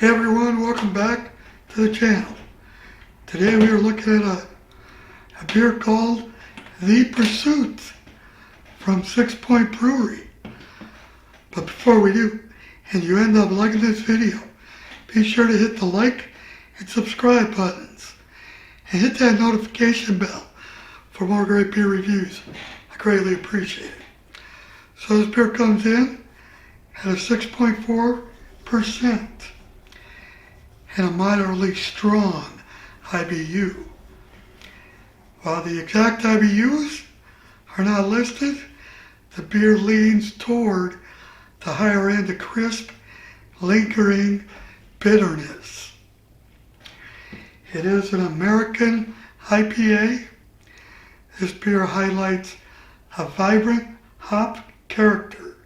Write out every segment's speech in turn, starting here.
Hey everyone, welcome back to the channel. Today we are looking at a beer called the Pursuit from 6 Point Brewery. But before we do, and you end up liking this video, be sure to hit the like and subscribe buttons. And hit that notification bell for more great beer reviews. I greatly appreciate it. So this beer comes in at a 6.4% and a moderately strong IBU. While the exact IBUs are not listed, the beer leans toward the higher end of crisp, lingering bitterness. It is an American IPA. This beer highlights a vibrant hop character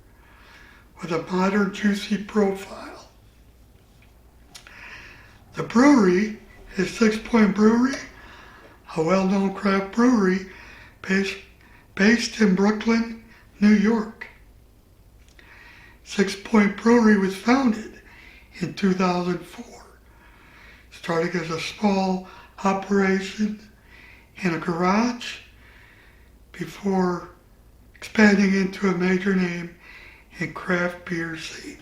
with a modern, juicy profile. The brewery is 6 Point Brewery, a well-known craft brewery based in Brooklyn, New York. 6 Point Brewery was founded in 2004, starting as a small operation in a garage before expanding into a major name in craft beer scene.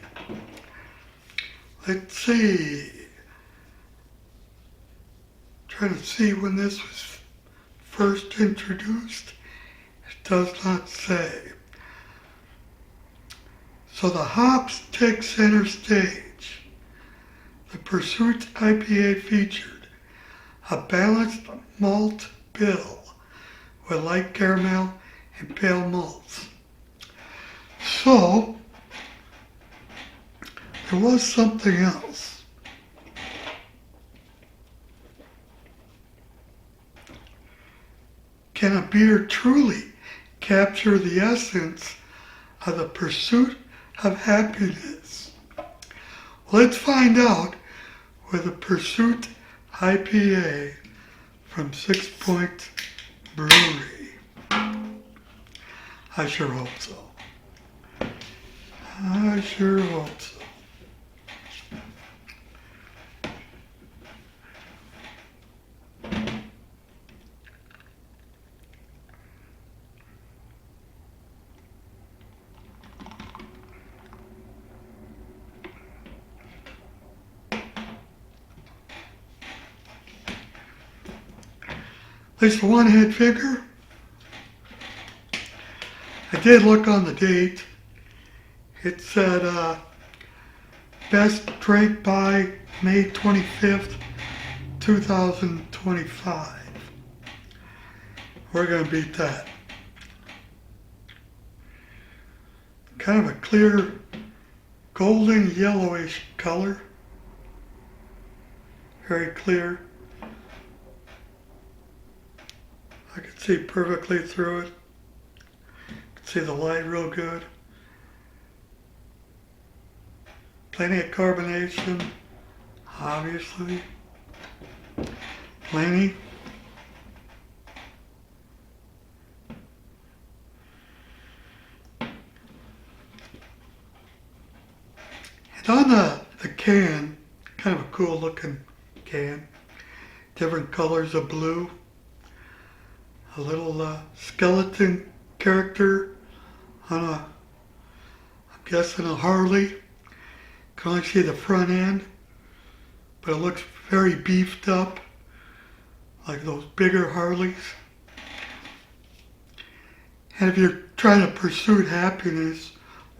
Let's see. Trying to see when this was first introduced. It does not say. So the hops take center stage. The Pursuit IPA featured a balanced malt bill with light caramel and pale malts. So there was something else. Can a beer truly capture the essence of the pursuit of happiness? Let's find out with the Pursuit IPA from 6 Point Brewery. I sure hope so. I sure hope so. At least the one head figure. I did look on the date. It said best drank by May 25th, 2025. We're going to beat that. Kind of a clear golden yellowish color. Very clear. I can see perfectly through it. See the light real good. Plenty of carbonation, obviously. Plenty. And on the can, kind of a cool looking can, different colors of blue, a little skeleton character on I'm guessing a Harley. Can only see the front end, but it looks very beefed up, like those bigger Harleys. And if you're trying to pursue happiness,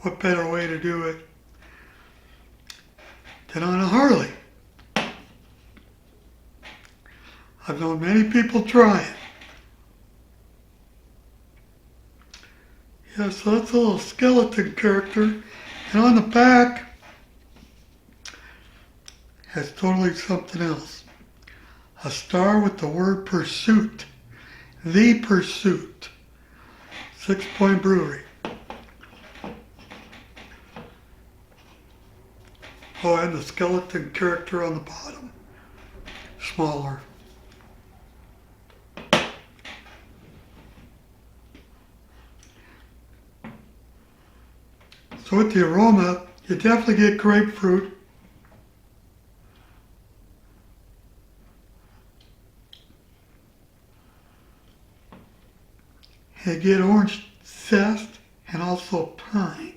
what better way to do it than on a Harley? I've known many people try it. Yeah, so that's a little skeleton character. And on the back has totally something else. A star with the word pursuit. The Pursuit. 6 Point Brewery. Oh, and the skeleton character on the bottom. Smaller. So with the aroma, you definitely get grapefruit. You get orange zest and also pine.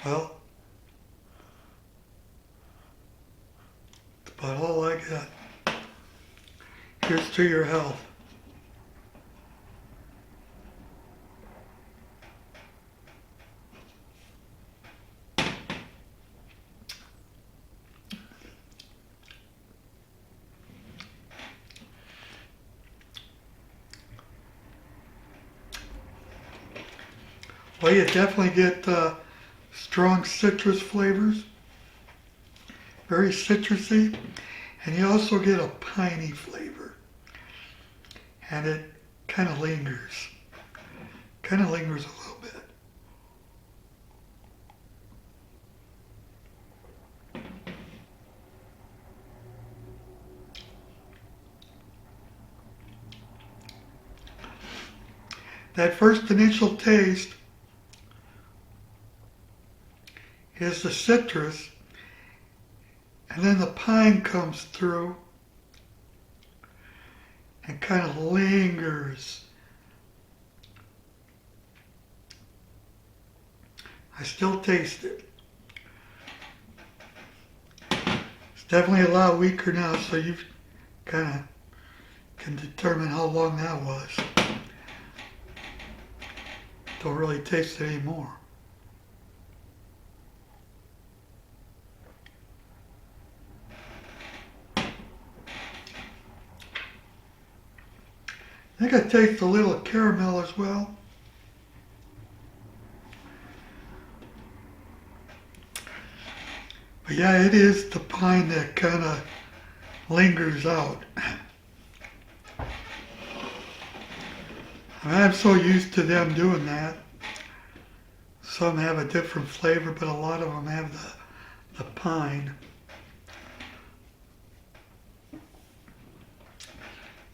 Well, that's about all I got. Here's to your health. Well, you definitely get strong citrus flavors, very citrusy, and you also get a piney flavor. And it kind of lingers a little bit. That first initial taste is the citrus, and then the pine comes through and kind of lingers. I still taste it. It's definitely a lot weaker now, so you kind of can determine how long that was. Don't really taste it anymore. I think I taste a little caramel as well. But yeah, it is the pine that kind of lingers out. I mean, I'm so used to them doing that. Some have a different flavor, but a lot of them have the pine.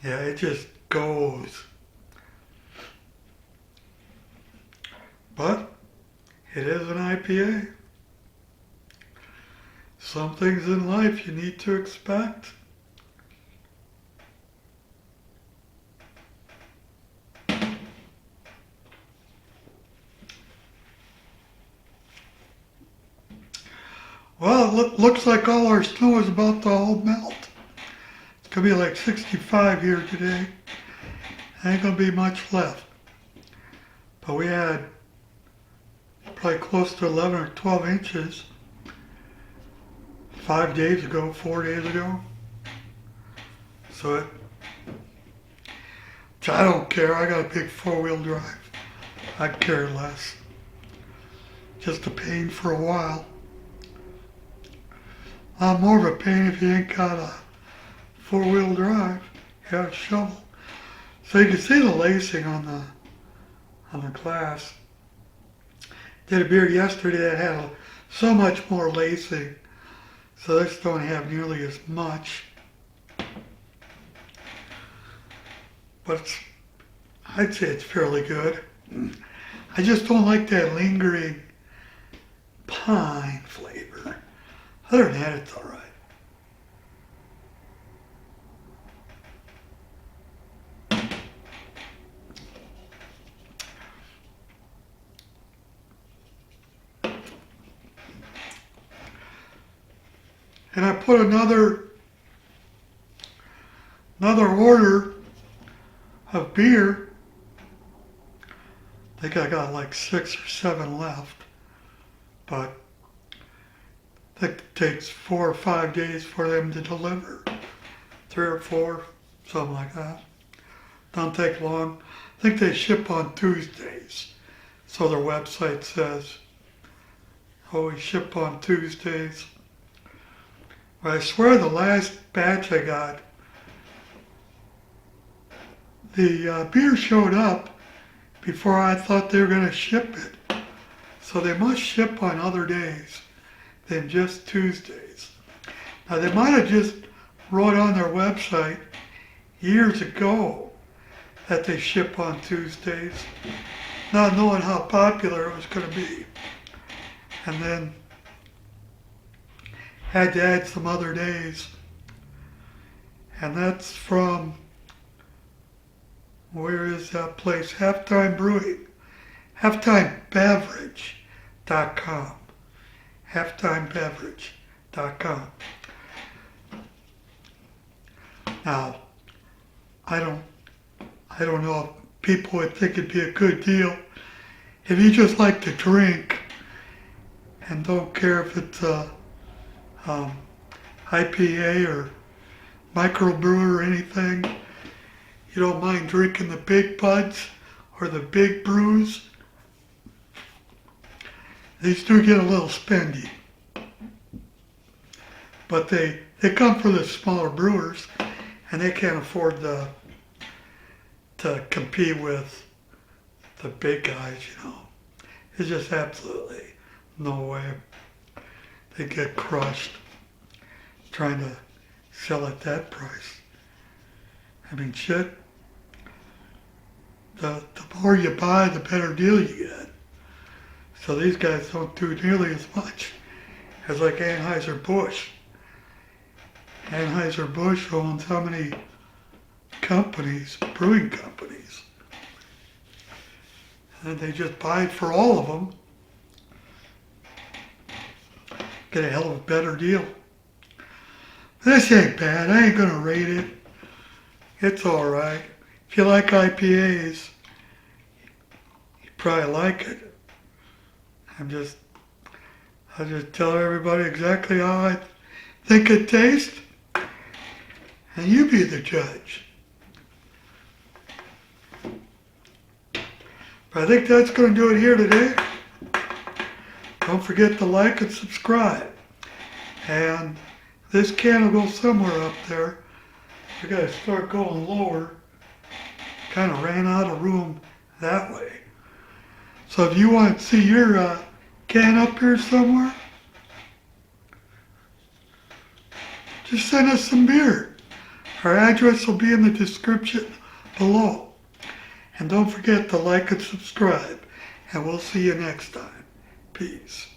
Yeah, it just goes. But it is an IPA. Some things in life you need to expect. Well, it looks like all our snow is about to all melt. It's going to be like 65 here today. Ain't going to be much left. But we had probably close to 11 or 12 inches 4 days ago. So I don't care. I got a big 4-wheel drive. I care less. Just a pain for a while. More of a pain if you ain't got a 4-wheel drive. You got a shovel. So you can see the lacing on the glass. Did a beer yesterday that had so much more lacing. So this don't have nearly as much. But I'd say it's fairly good. I just don't like that lingering pine flavor. Other than that, it's all right. And I put another order of beer. I think I got like 6 or 7 left, but I think it takes 4 or 5 days for them to deliver. 3 or 4, something like that. Don't take long. I think they ship on Tuesdays. So their website says, oh, we ship on Tuesdays. But I swear the last batch I got, the beer showed up before I thought they were going to ship it. So they must ship on other days than just Tuesdays. Now they might have just wrote on their website years ago that they ship on Tuesdays, not knowing how popular it was going to be. And then had to add some other days. And that's from, where is that place? Halftime Brewing. HalftimeBeverage.com. HalftimeBeverage.com. Now, I don't know if people would think it'd be a good deal if you just like to drink and don't care if it's a IPA or microbrew or anything. You don't mind drinking the big buds or the big brews. These do get a little spendy. But they come for the smaller brewers, and they can't afford to compete with the big guys, you know. It's just absolutely no way. They get crushed trying to sell at that price. I mean, shit, the more you buy, the better deal you get. So these guys don't do nearly as much as like Anheuser-Busch. Anheuser-Busch owns how many companies, brewing companies? And they just buy it for all of them. Get a hell of a better deal. This ain't bad. I ain't gonna rate it. It's alright. If you like IPAs, you probably like it. I'll just tell everybody exactly how I think it tastes, and you be the judge. But I think that's going to do it here today. Don't forget to like and subscribe. And this can will go somewhere up there. We got to start going lower. Kind of ran out of room that way. So if you want to see your can up here somewhere, just send us some beer. Our address will be in the description below. And don't forget to like and subscribe. And we'll see you next time. Peace.